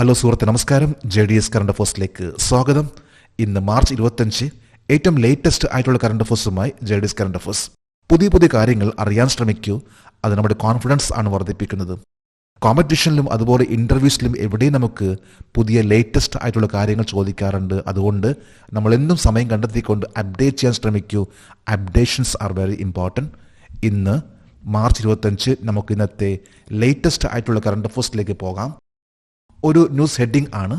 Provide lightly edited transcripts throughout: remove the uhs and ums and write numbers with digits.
Hello സുഹൃത്തെ, നമസ്കാരം. JDS current അഫേഴ്സിലേക്ക് സ്വാഗതം. ഇന്ന് മാർച്ച് 25, ഏറ്റവും ലേറ്റസ്റ്റ് ആയിട്ടുള്ള കറണ്ട് അഫേഴ്സുമായി JDS കറണ്ട് അഫേഴ്സ്. പുതിയ കാര്യങ്ങൾ അറിയാൻ ശ്രമിക്കൂ. അത് നമ്മുടെ കോൺഫിഡൻസ് ആണ് വർദ്ധിപ്പിക്കുന്നത്. കോമ്പറ്റീഷനിലും അതുപോലെ ഇൻ്റർവ്യൂസിലും എവിടെയും നമുക്ക് പുതിയ ലേറ്റസ്റ്റ് ആയിട്ടുള്ള കാര്യങ്ങൾ ചോദിക്കാറുണ്ട്. അതുകൊണ്ട് നമ്മളെന്നും സമയം കണ്ടെത്തിക്കൊണ്ട് അപ്ഡേറ്റ് ചെയ്യാൻ ശ്രമിക്കൂ. Updations are very important. ഇന്ന് മാർച്ച് 25 നമുക്ക് ഇന്നത്തെ ലേറ്റസ്റ്റ് ആയിട്ടുള്ള കറണ്ട് അഫേഴ്സിലേക്ക് പോകാം. ഒരു ന്യൂസ് ഹെഡിംഗ് ആണ്,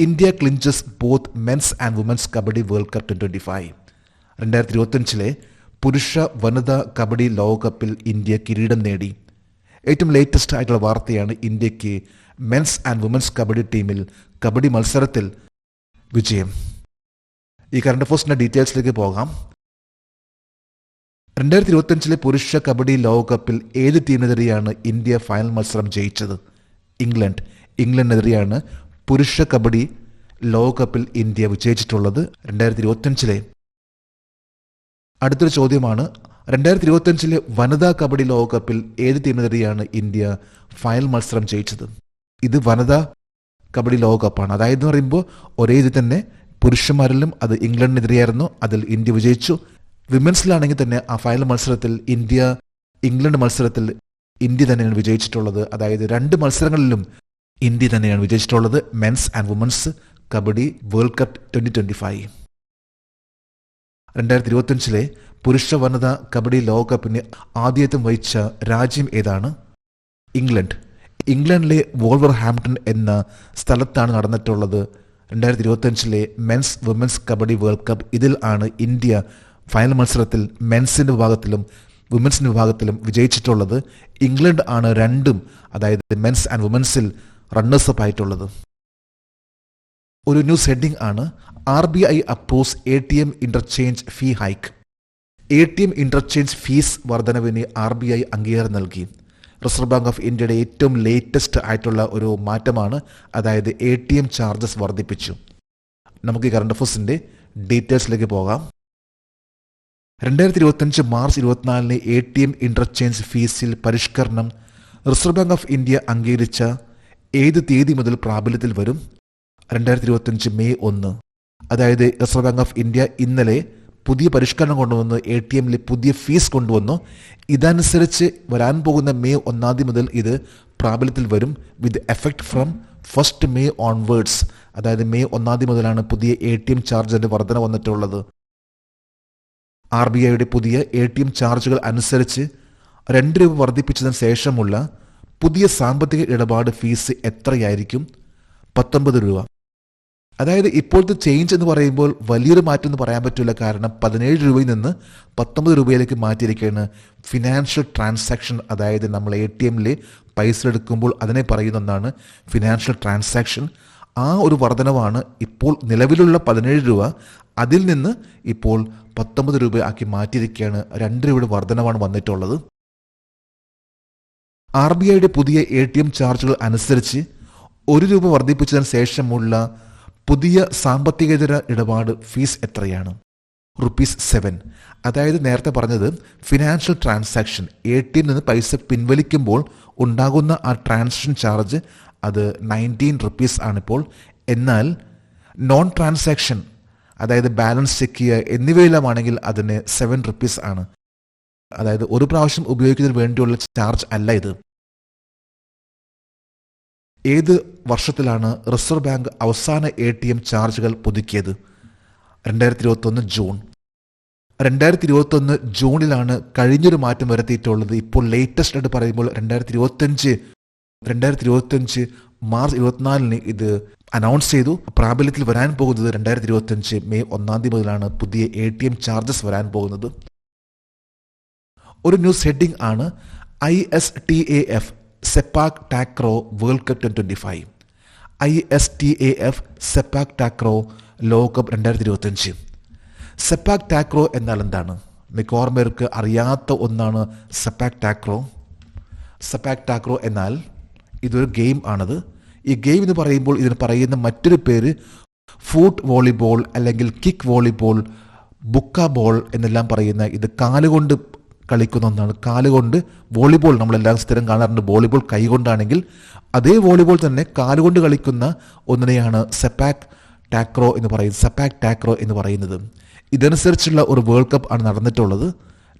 India clinches both men's and women's kabaddi world cup 2025. 2025 പുരുഷ വനിതാ കബഡി ലോകകപ്പിൽ ഇന്ത്യ കിരീടം നേടി. ഏറ്റവും ലേറ്റസ്റ്റ് ആയിട്ടുള്ള വാർത്തയാണ്, ഇന്ത്യക്ക് മെൻസ് ആൻഡ് വുമൻസ് കബഡി ടീമിൽ കബഡി മത്സരത്തിൽ വിജയം. ഈ കറണ്ട് അഫേഴ്സിൻ്റെ ഡീറ്റെയിൽസിലേക്ക് പോകാം. 2025 പുരുഷ കബഡി ലോകകപ്പിൽ ഏത് ടീമിനെതിരെയാണ് ഇന്ത്യ ഫൈനൽ മത്സരം ജയിച്ചത്? ഇംഗ്ലണ്ടിനെതിരെയാണ് പുരുഷ കബഡി ലോകകപ്പിൽ ഇന്ത്യ വിജയിച്ചിട്ടുള്ളത് 2025. അടുത്തൊരു ചോദ്യമാണ്, 2025 വനിതാ കബഡി ലോകകപ്പിൽ ഏത് ടീമിനെതിരെയാണ് ഇന്ത്യ ഫൈനൽ മത്സരം ജയിച്ചത്? ഇത് വനിതാ കബഡി ലോകകപ്പാണ്. അതായത് എന്ന് പറയുമ്പോൾ ഒരേ ഇത് തന്നെ പുരുഷന്മാരിലും അത് ഇംഗ്ലണ്ടിനെതിരെയായിരുന്നു, അതിൽ ഇന്ത്യ വിജയിച്ചു. വിമൻസിലാണെങ്കിൽ തന്നെ ആ ഫൈനൽ മത്സരത്തിൽ ഇംഗ്ലണ്ട് മത്സരത്തിൽ ഇന്ത്യ തന്നെയാണ് വിജയിച്ചിട്ടുള്ളത്. അതായത് രണ്ട് മത്സരങ്ങളിലും ഇന്ത്യ തന്നെയാണ് വിജയിച്ചിട്ടുള്ളത്. Men's and women's kabaddi world cup 2025. 2025 പുരുഷ വനിതാ കബഡി ലോകകപ്പിന് ആതിഥ്യം വഹിച്ച രാജ്യം ഏതാണ്? ഇംഗ്ലണ്ടിലെ വോൾവർഹാംപ്ടൺ എന്ന സ്ഥലത്താണ് നടന്നിട്ടുള്ളത് 2025 men's women's kabaddi world cup. ഇതിൽ ആണ് ഇന്ത്യ ഫൈനൽ മത്സരത്തിൽ മെൻസിൻ്റെ വിഭാഗത്തിലും വുമൻസിൻ്റെ വിഭാഗത്തിലും വിജയിച്ചിട്ടുള്ളത്. ഇംഗ്ലണ്ട് ആണ് രണ്ടും, അതായത് മെൻസ് ആൻഡ് വുമൻസിൽ റണ്ണേഴ്സപ്പ് ആയിട്ടുള്ളത്. ഒരു ന്യൂസ് ഹെഡിംഗ് ആണ്, RBI approves ATM interchange fee hike. ATM interchange fees വർധനവിന് RBI അംഗീകാരം നൽകി. റിസർവ് ബാങ്ക് ഓഫ് ഇന്ത്യയുടെ ഏറ്റവും ലേറ്റസ്റ്റ് ആയിട്ടുള്ള ഒരു മാറ്റമാണ്, അതായത് ATM ചാർജസ് വർദ്ധിപ്പിച്ചു. നമുക്ക് ഈ കറണ്ട് അഫേഴ്സിൻ്റെ ഡീറ്റെയിൽസിലേക്ക് പോകാം. 2025 മാർച്ച് 24 ATM ഇന്റർചേഞ്ച് ഫീസിൽ പരിഷ്കരണം റിസർവ് ബാങ്ക് ഓഫ് ഇന്ത്യ അംഗീകരിച്ച ഏത് തീയതി മുതൽ പ്രാബല്യത്തിൽ വരും? 2025 മെയ് 1. അതായത് റിസർവ് ബാങ്ക് ഓഫ് ഇന്ത്യ ഇന്നലെ പുതിയ പരിഷ്കരണം കൊണ്ടുവന്ന് ATMൽ പുതിയ ഫീസ് കൊണ്ടുവന്നു. ഇതനുസരിച്ച് വരാൻ പോകുന്ന മെയ് 1 മുതൽ ഇത് പ്രാബല്യത്തിൽ വരും, with effect from 1 May onwards. അതായത് മെയ് 1 മുതലാണ് പുതിയ ATM ചാർജിൻ്റെ വർധന വന്നിട്ടുള്ളത്. RBIയുടെ പുതിയ ATM ചാർജുകൾ അനുസരിച്ച് 2 രൂപ വർദ്ധിപ്പിച്ചതിന് ശേഷമുള്ള പുതിയ സാമ്പത്തിക ഇടപാട് ഫീസ് എത്രയായിരിക്കും? 19 രൂപ. അതായത് ഇപ്പോഴത്തെ ചേഞ്ച് എന്ന് പറയുമ്പോൾ വലിയൊരു മാറ്റം എന്ന് പറയാൻ പറ്റില്ല, കാരണം 17 രൂപയിൽ നിന്ന് 19 രൂപയിലേക്ക് മാറ്റിയിരിക്കുകയാണ്. ഫിനാൻഷ്യൽ ട്രാൻസാക്ഷൻ, അതായത് നമ്മൾ ATMൽ പൈസ എടുക്കുമ്പോൾ അതിനെ പറയുന്ന ഒന്നാണ് ഫിനാൻഷ്യൽ ട്രാൻസാക്ഷൻ. ആ ഒരു വർധനവാണ് ഇപ്പോൾ നിലവിലുള്ള 17 രൂപ, അതിൽ നിന്ന് ഇപ്പോൾ 19 രൂപ ആക്കി മാറ്റിയിരിക്കുകയാണ്. 2 രൂപയുടെ വർധനവാണ് വന്നിട്ടുള്ളത്. RBIയുടെ പുതിയ ATM ചാർജുകൾ അനുസരിച്ച് 1 രൂപ വർദ്ധിപ്പിച്ചതിന് ശേഷമുള്ള പുതിയ സാമ്പത്തികേതര ഇടപാട് ഫീസ് എത്രയാണ്? ₹7. അതായത് നേരത്തെ പറഞ്ഞത് ഫിനാൻഷ്യൽ ട്രാൻസാക്ഷൻ, ATM നിന്ന് പൈസ പിൻവലിക്കുമ്പോൾ ഉണ്ടാകുന്ന ആ ട്രാൻസാക്ഷൻ ചാർജ് അത് 19 rupees ആണിപ്പോൾ. എന്നാൽ നോൺ ട്രാൻസാക്ഷൻ, അതായത് ബാലൻസ് ചെക്ക് ചെയ്യുക എന്നിവയിലുമാണെങ്കിൽ അതിന് 7 rupees ആണ്. അതായത് ഒരു പ്രാവശ്യം ഉപയോഗിക്കുന്നതിന് വേണ്ടിയുള്ള ചാർജ് അല്ല ഇത്. ഏത് വർഷത്തിലാണ് റിസർവ് ബാങ്ക് അവസാന ATM ചാർജുകൾ പുതുക്കിയത്? 2021 ജൂൺ. 2021 ജൂണിലാണ് കഴിഞ്ഞൊരു മാറ്റം വരുത്തിയിട്ടുള്ളത്. ഇപ്പോൾ ലേറ്റസ്റ്റ് ആയിട്ട് പറയുമ്പോൾ 2025 മാർച്ച് 24 ഇത് അനൗൺസ് ചെയ്തു. പ്രാബല്യത്തിൽ വരാൻ പോകുന്നത് 2025 മെയ് 1 മുതലാണ് പുതിയ ATM ചാർജസ് വരാൻ പോകുന്നത്. ഒരു ന്യൂസ് ഹെഡിംഗ് ആണ്, ISTAF സെപ്പാക് ടാക്രോ വേൾഡ് കപ്പ് 2025. ISTAF സെപ്പാക് ടാക്രോ ലോകകപ്പ് 2025. സെപ്പാക് ടാക്രോ എന്നാൽ എന്താണ്? മിക്കവാറും പേർക്ക് അറിയാത്ത ഒന്നാണ് സെപ്പാക് ടാക്രോ. സെപ്പാക് ടാക്രോ എന്നാൽ ഇതൊരു ഗെയിം ആണത്. ഈ ഗെയിം എന്ന് പറയുമ്പോൾ ഇതിന് പറയുന്ന മറ്റൊരു പേര് ഫൂട്ട് വോളിബോൾ അല്ലെങ്കിൽ കിക്ക് വോളിബോൾ, ബുക്ക ബോൾ എന്നെല്ലാം പറയുന്ന, ഇത് കാലുകൊണ്ട് കളിക്കുന്ന ഒന്നാണ്. കാലുകൊണ്ട് വോളിബോൾ നമ്മളെല്ലാം സ്ഥിരം കാണാറുണ്ട്. വോളിബോൾ കൈകൊണ്ടാണെങ്കിൽ അതേ വോളിബോൾ തന്നെ കാലുകൊണ്ട് കളിക്കുന്ന ഒന്നിനെയാണ് സെപ്പാക് ടാക്രോ എന്ന് പറയുന്നത്. ഇതനുസരിച്ചുള്ള ഒരു വേൾഡ് കപ്പ് ആണ് നടന്നിട്ടുള്ളത്.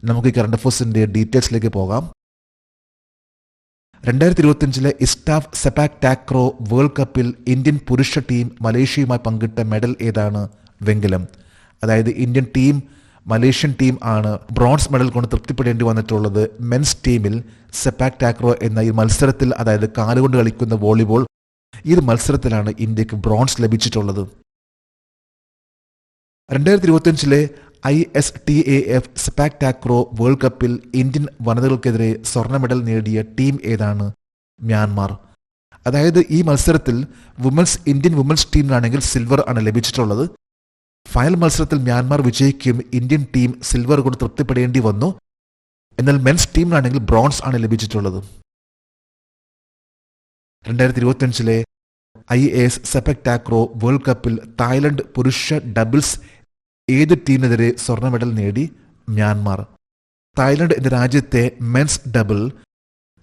നമുക്ക് ഈ കറണ്ട് അഫയേഴ്സിന്റെ ഡീറ്റെയിൽസിലേക്ക് പോകാം. 2025 ഇസ്റ്റാഫ് സെപ്പാക് ടാക്രോ വേൾഡ് കപ്പിൽ ഇന്ത്യൻ പുരുഷ ടീം മലേഷ്യയുമായി പങ്കിട്ട മെഡൽ ഏതാണ്? വെങ്കലം. അതായത് ഇന്ത്യൻ ടീം മലേഷ്യൻ ടീം ആണ് ബ്രോൺസ് മെഡൽ കൊണ്ട് തൃപ്തിപ്പെടേണ്ടി വന്നിട്ടുള്ളത്. മെൻസ് ടീമിൽ സെപ്പാക് ടാക്രോ എന്ന ഈ മത്സരത്തിൽ, അതായത് കാലുകൊണ്ട് കളിക്കുന്ന വോളിബോൾ, ഈ മത്സരത്തിലാണ് ഇന്ത്യക്ക് ബ്രോൺസ് ലഭിച്ചിട്ടുള്ളത്. 2025 ISTAF സെപ്പാക് ടാക്രോ വേൾഡ് കപ്പിൽ ഇന്ത്യൻ വനിതകൾക്കെതിരെ സ്വർണ്ണ മെഡൽ നേടിയ ടീം ഏതാണ്? മ്യാൻമാർ. അതായത് ഈ മത്സരത്തിൽ ഇന്ത്യൻ വുമൻസ് ടീമിനാണെങ്കിൽ സിൽവർ ആണ് ലഭിച്ചിട്ടുള്ളത്. ഫൈനൽ മത്സരത്തിൽ മ്യാൻമാർ വിജയിക്കും ഇന്ത്യൻ ടീം സിൽവർ കൊണ്ട് തൃപ്തിപ്പെടേണ്ടി വന്നു. എന്നാൽ മെൻസ് ടീമിനാണെങ്കിൽ ബ്രോൺസ് ആണ് ലഭിച്ചിട്ടുള്ളത്. 2025 IAS സെപ്പാക് ടാക്രോ വേൾഡ് കപ്പിൽ തായ്ലൻഡ് പുരുഷ ഡബിൾസ് ഏത് ടീമിനെതിരെ സ്വർണ്ണ മെഡൽ നേടി? മ്യാൻമാർ. തായ്ലൻഡ് എന്ന രാജ്യത്തെ മെൻസ് ഡബിൾ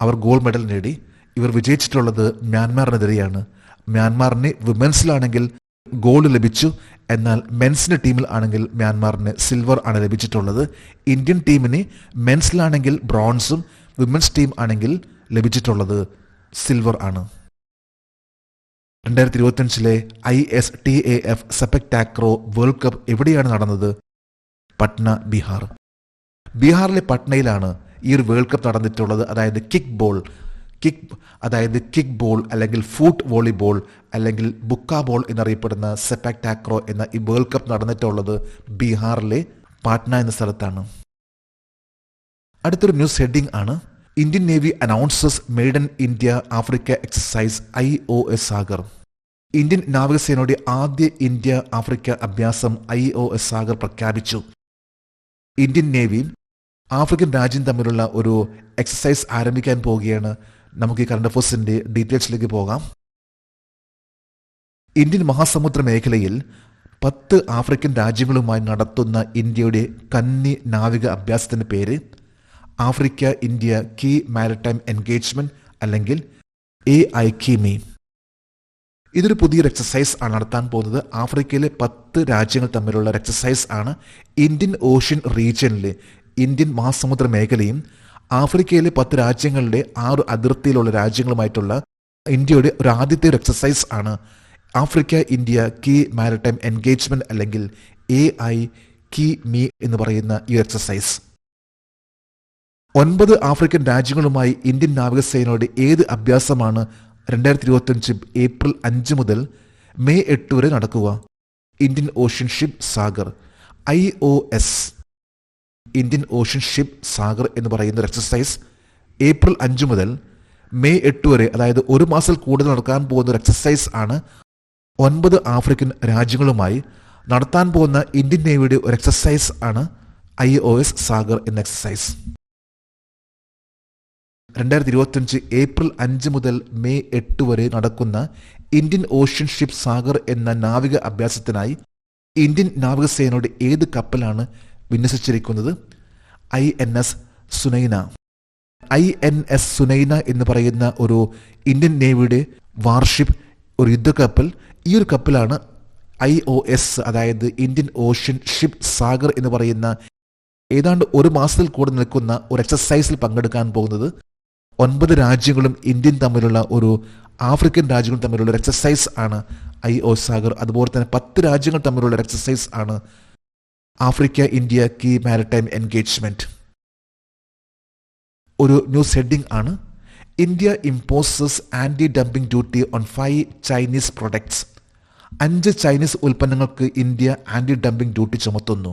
അവർ ഗോൾഡ് മെഡൽ നേടി. ഇവർ വിജയിച്ചിട്ടുള്ളത് മ്യാൻമാറിനെതിരെയാണ്. മ്യാൻമാറിന് വിമൻസിലാണെങ്കിൽ ഗോൾഡ് ലഭിച്ചു, എന്നാൽ മെൻസിന്റെ ടീമിൽ ആണെങ്കിൽ മ്യാൻമാറിന് സിൽവർ ആണ് ലഭിച്ചിട്ടുള്ളത്. ഇന്ത്യൻ ടീമിന് മെൻസിലാണെങ്കിൽ ബ്രോൺസും വിമൻസ് ടീം ആണെങ്കിൽ ലഭിച്ചിട്ടുള്ളത് സിൽവർ ആണ്. 2025 ISTAF സെപ്പാക് ടാക്രോ വേൾഡ് കപ്പ് എവിടെയാണ് നടന്നത്? പട്ന, ബീഹാർ. ബീഹാറിലെ പട്നയിലാണ് ഈ ഒരു വേൾഡ് കപ്പ് നടന്നിട്ടുള്ളത്. അതായത് കിക്ക് ബോൾ അല്ലെങ്കിൽ ഫൂട്ട് വോളിബോൾ അല്ലെങ്കിൽ ബുക്ക ബോൾ എന്നറിയപ്പെടുന്ന സെപ്പാക് ടാക്രോ എന്ന ഈ വേൾഡ് കപ്പ് നടന്നിട്ടുള്ളത് ബീഹാറിലെ പാട്ന എന്ന സ്ഥലത്താണ്. അടുത്തൊരു ന്യൂസ് ഹെഡിംഗ് ആണ്: Indian navy announces made in India Africa exercise IOS Sagar. Indian നാവികസേനയുടെ ആദ്യ ഇന്ത്യ ആഫ്രിക്ക അഭ്യാസം IOS സാഗർ പ്രഖ്യാപിച്ചു. ഇന്ത്യൻ നേവി ആഫ്രിക്കൻ രാജ്യം തമ്മിലുള്ള ഒരു എക്സസൈസ് ആരംഭിക്കാൻ പോവുകയാണ്. നമുക്ക് ഈ കറണ്ട് അഫയേഴ്സിന്റെ ഡീറ്റെയിൽസിലേക്ക് പോകാം. ഇന്ത്യൻ മഹാസമുദ്ര മേഖലയിൽ 10 ആഫ്രിക്കൻ രാജ്യങ്ങളുമായി നടത്തുന്ന ഇന്ത്യയുടെ കന്നി നാവിക അഭ്യാസത്തിന്റെ പേര് Africa India key maritime engagement അല്ലെങ്കിൽ AIKME. ഇതൊരു പുതിയൊരു എക്സസൈസ് ആണ് നടത്താൻ പോകുന്നത്. ആഫ്രിക്കയിലെ 10 രാജ്യങ്ങൾ തമ്മിലുള്ള ഒരു എക്സസൈസ് ആണ്. ഇന്ത്യൻ ഓഷ്യൻ റീജിയനിലെ ഇന്ത്യൻ മഹാസമുദ്ര മേഖലയും ആഫ്രിക്കയിലെ 10 രാജ്യങ്ങളുടെ 6 അതിർത്തിയിലുള്ള രാജ്യങ്ങളുമായിട്ടുള്ള ഇന്ത്യയുടെ ഒരു ആദ്യത്തെ ഒരു എക്സസൈസ് ആണ് Africa India key maritime engagement അല്ലെങ്കിൽ AIKME എന്ന് പറയുന്ന ഈ എക്സസൈസ്. 9 ആഫ്രിക്കൻ രാജ്യങ്ങളുമായി ഇന്ത്യൻ നാവികസേനയുടെ ഏത് അഭ്യാസമാണ് 2025 ഏപ്രിൽ 5 മുതൽ മെയ് 8 വരെ നടക്കുക? Indian ocean ship Sagar IOS. Indian ocean ship Sagar എന്ന് പറയുന്ന ഒരു എക്സസൈസ് ഏപ്രിൽ 5 മുതൽ മെയ് 8 വരെ, അതായത് ഒരു മാസം കൂടുതൽ നടക്കാൻ പോകുന്ന ഒരു എക്സസൈസ് ആണ്. 9 ആഫ്രിക്കൻ രാജ്യങ്ങളുമായി നടത്താൻ പോകുന്ന ഇന്ത്യൻ നേവിയുടെ ഒരു എക്സസൈസ് ആണ് IOS സാഗർ എന്ന എക്സസൈസ്. 2025 ഏപ്രിൽ 5 മുതൽ മെയ് 8 വരെ നടക്കുന്ന ഇന്ത്യൻ ഓഷ്യൻ ഷിപ്പ് സാഗർ എന്ന നാവിക അഭ്യാസത്തിനായി ഇന്ത്യൻ നാവികസേനയുടെ ഏത് കപ്പലാണ് വിന്യസിച്ചിരിക്കുന്നത്? INS സുനൈന. INS സുനൈന എന്ന് പറയുന്ന ഒരു ഇന്ത്യൻ നേവിയുടെ വാർഷിപ്പ് ഒരു യുദ്ധക്കപ്പൽ. ഈ ഒരു കപ്പലാണ് IOS, അതായത് ഇന്ത്യൻ ഓഷ്യൻ ഷിപ്പ് സാഗർ എന്ന് പറയുന്ന ഏതാണ്ട് ഒരു മാസത്തിൽ കൂടെ നിൽക്കുന്ന ഒരു എക്സസൈസിൽ പങ്കെടുക്കാൻ പോകുന്നത്. 9 രാജ്യങ്ങളും ഇന്ത്യൻ തമ്മിലുള്ള ഒരു ആഫ്രിക്കൻ രാജ്യങ്ങളും തമ്മിലുള്ള ഒരു എക്സസൈസ് ആണ് IOS സാഗർ. അതുപോലെ തന്നെ 10 രാജ്യങ്ങൾ തമ്മിലുള്ള ഒരു എക്സസൈസ് ആണ് Africa India key maritime engagement. ഒരു ന്യൂസ് ഹെഡിംഗ് ആണ്: India imposes anti dumping duty on 5 Chinese products. 5 Chinese ഉൽപ്പന്നങ്ങൾക്ക് ഇന്ത്യ ആന്റി ഡംപിംഗ് ഡ്യൂട്ടി ചുമത്തുന്നു.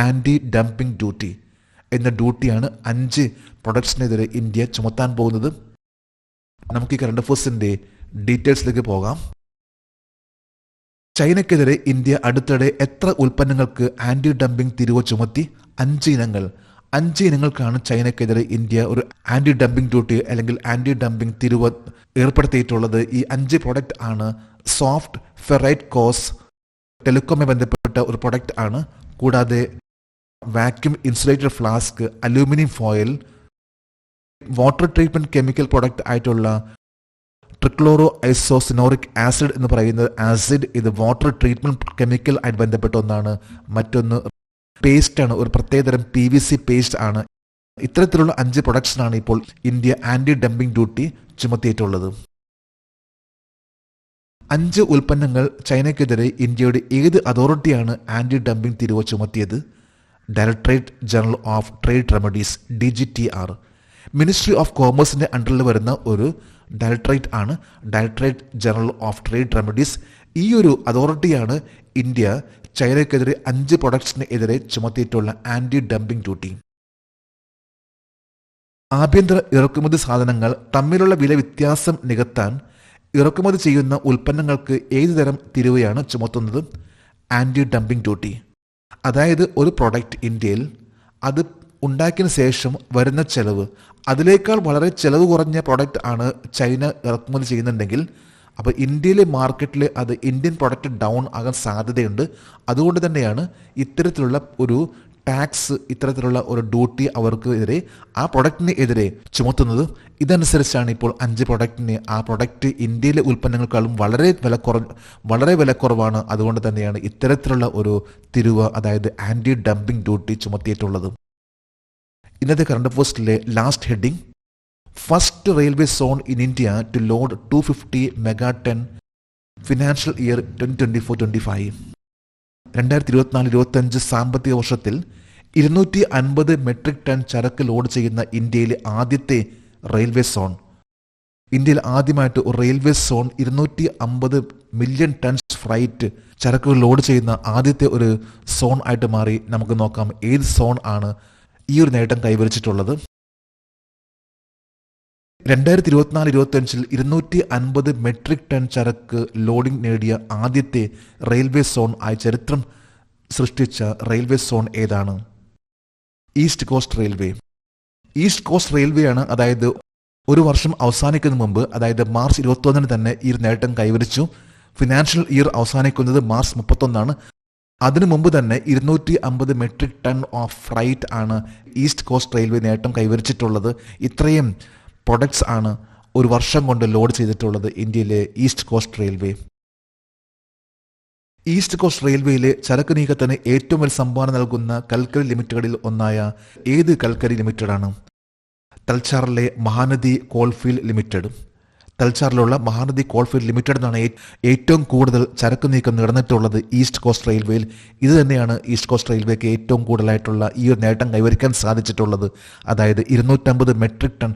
ആന്റി ഡംപിംഗ് ഡ്യൂട്ടി എന്ന ഡ്യൂട്ടിയാണ് 5 പ്രൊഡക്ട്സിനെതിരെ ഇന്ത്യ ചുമത്താൻ പോകുന്നത്. നമുക്ക് ഈ കറണ്ട് അഫയേഴ്സിന്റെ ഡീറ്റെയിൽസിലേക്ക് പോകാം. ചൈനയ്ക്കെതിരെ ഇന്ത്യ അടുത്തിടെ എത്ര ഉൽപ്പന്നങ്ങൾക്ക് ആന്റി ഡംപിംഗ് തീരുവ ചുമത്തി? 5 ഇനങ്ങൾ. 5 ഇനങ്ങൾക്കാണ് ചൈനയ്ക്കെതിരെ ഇന്ത്യ ഒരു ആന്റി ഡംപിംഗ് ഡ്യൂട്ടി അല്ലെങ്കിൽ ആന്റി ഡംപിംഗ് തീരുവ ഏർപ്പെടുത്തിയിട്ടുള്ളത്. ഈ 5 പ്രൊഡക്റ്റ് ആണ് സോഫ്റ്റ് ഫെറൈറ്റ് കോസ്, ടെലികോമുമായി ബന്ധപ്പെട്ട ഒരു പ്രൊഡക്റ്റ് ആണ്. കൂടാതെ vacuum insulated flask, aluminium foil, water treatment chemical product ആയിട്ടുള്ള ട്രിക്ലോറോ ഐസോസിനോറിക് ആസിഡ് എന്ന് പറയുന്നത് ആസിഡ്, ഇത് വാട്ടർ ട്രീറ്റ്മെന്റ് കെമിക്കൽ ആയിട്ട് ബന്ധപ്പെട്ട ഒന്നാണ്. മറ്റൊന്ന് പേസ്റ്റ് ആണ്, ഒരു പ്രത്യേകതരം PVC പേസ്റ്റ് ആണ്. ഇത്തരത്തിലുള്ള 5 പ്രൊഡക്ട്സിനാണ് ഇപ്പോൾ ഇന്ത്യ ആന്റി ഡംപിംഗ് ഡ്യൂട്ടി ചുമത്തിയിട്ടുള്ളത്. 5 ഉൽപ്പന്നങ്ങൾ ചൈനയ്ക്കെതിരെ ഇന്ത്യയുടെ ഏത് അതോറിറ്റിയാണ് ആന്റി ഡംപിംഗ് തീരുവ ചുമത്തിയത്? Directorate general of trade remedies, DGTR. Ministry of കോമേഴ്സിന്റെ അണ്ടറിൽ വരുന്ന ഒരു ഡയറക്ടറേറ്റ് ആണ് directorate general of trade remedies. ഈ ഒരു അതോറിറ്റിയാണ് ഇന്ത്യ ചൈനയ്ക്കെതിരെ 5 പ്രൊഡക്ട്സിന് എതിരെ ചുമത്തിയിട്ടുള്ള ആന്റി ഡംപിംഗ് ഡ്യൂട്ടി. ആഭ്യന്തര ഇറക്കുമതി സാധനങ്ങൾ തമ്മിലുള്ള വില വ്യത്യാസം നികത്താൻ ഇറക്കുമതി ചെയ്യുന്ന ഉൽപ്പന്നങ്ങൾക്ക് ഏത് തരം തീരുവയാണ് ചുമത്തുന്നത്? Anti dumping duty. അതായത് ഒരു പ്രൊഡക്റ്റ് ഇന്ത്യയിൽ അത് ഉണ്ടാക്കിയതിന് ശേഷം വരുന്ന ചെലവ്, അതിനേക്കാൾ വളരെ ചെലവ് കുറഞ്ഞ പ്രൊഡക്റ്റ് ആണ് ചൈന ഇറക്കുമതി ചെയ്യുന്നുണ്ടെങ്കിൽ, അപ്പോൾ ഇന്ത്യയിലെ മാർക്കറ്റിൽ അത് ഇന്ത്യൻ പ്രൊഡക്റ്റ് ഡൗൺ ആകാൻ സാധ്യതയുണ്ട്. അതുകൊണ്ട് തന്നെയാണ് ഇത്തരത്തിലുള്ള ഒരു ടാക്സ്, ഇത്തരത്തിലുള്ള ഒരു ഡ്യൂട്ടി അവർക്ക് എതിരെ, ആ പ്രൊഡക്റ്റിന് എതിരെ ചുമത്തുന്നത്. ഇതനുസരിച്ചാണ് ഇപ്പോൾ 5 പ്രൊഡക്റ്റിന് ആ പ്രൊഡക്റ്റ് ഇന്ത്യയിലെ ഉൽപ്പന്നങ്ങളെക്കാളും വളരെ വിലക്കുറവാണ്. അതുകൊണ്ട് തന്നെയാണ് ഇത്തരത്തിലുള്ള ഒരു തീരുവ, അതായത് ആന്റി ഡംപിംഗ് ഡ്യൂട്ടി ചുമത്തിയിട്ടുള്ളത്. ഇന്നത്തെ കറണ്ട് അഫയേഴ്സിലെ last heading: first railway zone in India to load 250 megaton financial year 2024-25. 2024-25 സാമ്പത്തിക വർഷത്തിൽ 250 മെട്രിക് ടൺ ചരക്ക് ലോഡ് ചെയ്യുന്ന ഇന്ത്യയിലെ ആദ്യത്തെ റെയിൽവേ സോൺ. ഇന്ത്യയിൽ ആദ്യമായിട്ട് ഒരു railway zone 250 million tons freight ചരക്കുകൾ ലോഡ് ചെയ്യുന്ന ആദ്യത്തെ ഒരു സോൺ ആയിട്ട് മാറി. നമുക്ക് നോക്കാം ഏത് സോൺ ആണ് ഈ ഒരു നേട്ടം കൈവരിച്ചിട്ടുള്ളത്. 2024-25 250 മെട്രിക് ടൺ ചരക്ക് ലോഡിംഗ് നേടിയ ആദ്യത്തെ റെയിൽവേ സോൺ ആയി ചരിത്രം സൃഷ്ടിച്ച റെയിൽവേ സോൺ ഏതാണ്? East coast railway. East coast railway ആണ്. അതായത് ഒരു വർഷം അവസാനിക്കുന്നതിന് മുമ്പ്, അതായത് മാർച്ച് 21 തന്നെ ഈ നേട്ടം കൈവരിച്ചു. ഫിനാൻഷ്യൽ ഇയർ അവസാനിക്കുന്നത് മാർച്ച് 31. അതിനു മുമ്പ് തന്നെ 250 മെട്രിക് ടൺ ഓഫ് ഫ്രൈറ്റ് ആണ് ഈസ്റ്റ് കോസ്റ്റ് റെയിൽവേ നേട്ടം കൈവരിച്ചിട്ടുള്ളത്. ഇത്രയും പ്രൊഡക്ട്സ് ആണ് ഒരു വർഷം കൊണ്ട് ലോഡ് ചെയ്തിട്ടുള്ളത് ഇന്ത്യയിലെ east coast railway. East coast റെയിൽവേയിലെ ചരക്ക് നീക്കത്തിന് ഏറ്റവും വലിയ സംഭാവന നൽകുന്ന കൽക്കരി ലിമിറ്റഡുകളിൽ ഒന്നായ ഏത് കൽക്കരി ലിമിറ്റഡാണ്? തൽച്ചാറിലെ മഹാനദി കോൾഫീൽഡ് ലിമിറ്റഡ്. തൽച്ചാറിലുള്ള മഹാനദി കോൾഫീൽഡ് ലിമിറ്റഡ് എന്നാണ് ഏറ്റവും കൂടുതൽ ചരക്ക് നീക്കം നടന്നിട്ടുള്ളത് ഈസ്റ്റ് കോസ്റ്റ് റെയിൽവേയിൽ. ഇത് തന്നെയാണ് ഈസ്റ്റ് കോസ്റ്റ് റെയിൽവേക്ക് ഏറ്റവും കൂടുതലായിട്ടുള്ള ഈ ഒരു നേട്ടം കൈവരിക്കാൻ സാധിച്ചിട്ടുള്ളത്. അതായത് 250 മെട്രിക് ടൺ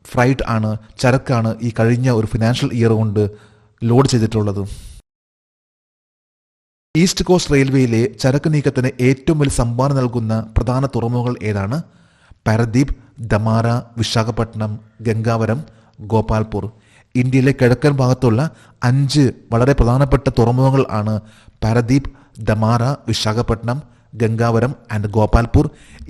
ഫ്രൈറ്റ് ആണ്, ചരക്കാണ് ഈ കഴിഞ്ഞ ഒരു ഫിനാൻഷ്യൽ ഇയർ കൊണ്ട് ലോഡ് ചെയ്തിട്ടുള്ളത്. ഈസ്റ്റ് കോസ്റ്റ് റെയിൽവേയിലെ ചരക്ക് നീക്കത്തിന് ഏറ്റവും വലിയ സംഭാവന നൽകുന്ന പ്രധാന തുറമുഖങ്ങൾ ഏതാണ്? പാരദീപ്, ദമാര, വിശാഖപട്ടണം, ഗംഗാവരം, ഗോപാൽപൂർ. ഇന്ത്യയിലെ കിഴക്കൻ ഭാഗത്തുള്ള 5 വളരെ പ്രധാനപ്പെട്ട തുറമുഖങ്ങൾ ആണ് പാരദീപ്, ദമാര, വിശാഖപട്ടണം, ഗംഗാവരം ആൻഡ് ഗോപാൽപൂർ.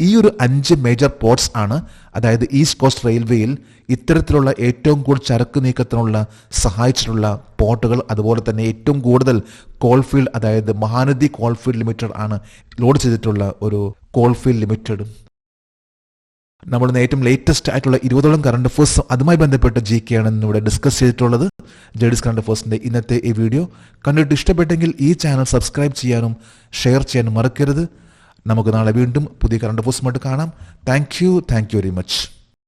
ഈ ഒരു 5 മേജർ പോർട്ട്സ് ആണ്, അതായത് ഈസ്റ്റ് കോസ്റ്റ് റെയിൽവേയിൽ ഇത്തരത്തിലുള്ള ഏറ്റവും കൂടുതൽ ചരക്ക് നീക്കത്തിനുള്ള സഹായിച്ചിട്ടുള്ള പോർട്ടുകൾ. അതുപോലെ തന്നെ ഏറ്റവും കൂടുതൽ കോൾഫീൽഡ്, അതായത് മഹാനദി കോൾഫീൽഡ് ലിമിറ്റഡ് ആണ് ലോഡ് ചെയ്തിട്ടുള്ള ഒരു കോൾഫീൽഡ് ലിമിറ്റഡ്. നമ്മളിന്ന് ഏറ്റവും ലേറ്റസ്റ്റ് ആയിട്ടുള്ള 20ഓളം കറണ്ട് അഫയേഴ്സ് അതുമായി ബന്ധപ്പെട്ട GK ആണ് ഇന്നിവിടെ ഡിസ്കസ് ചെയ്തിട്ടുള്ളത്. ജെഡിസ് കറണ്ട് അഫയേഴ്സിന്റെ ഇന്നത്തെ ഈ വീഡിയോ കണ്ടിട്ട് ഇഷ്ടപ്പെട്ടെങ്കിൽ ഈ ചാനൽ സബ്സ്ക്രൈബ് ചെയ്യാനും ഷെയർ ചെയ്യാനും മറക്കരുത്. നമുക്ക് നാളെ വീണ്ടും പുതിയ കറണ്ട് അഫയേഴ്സുമായിട്ട് കാണാം. Thank you very much.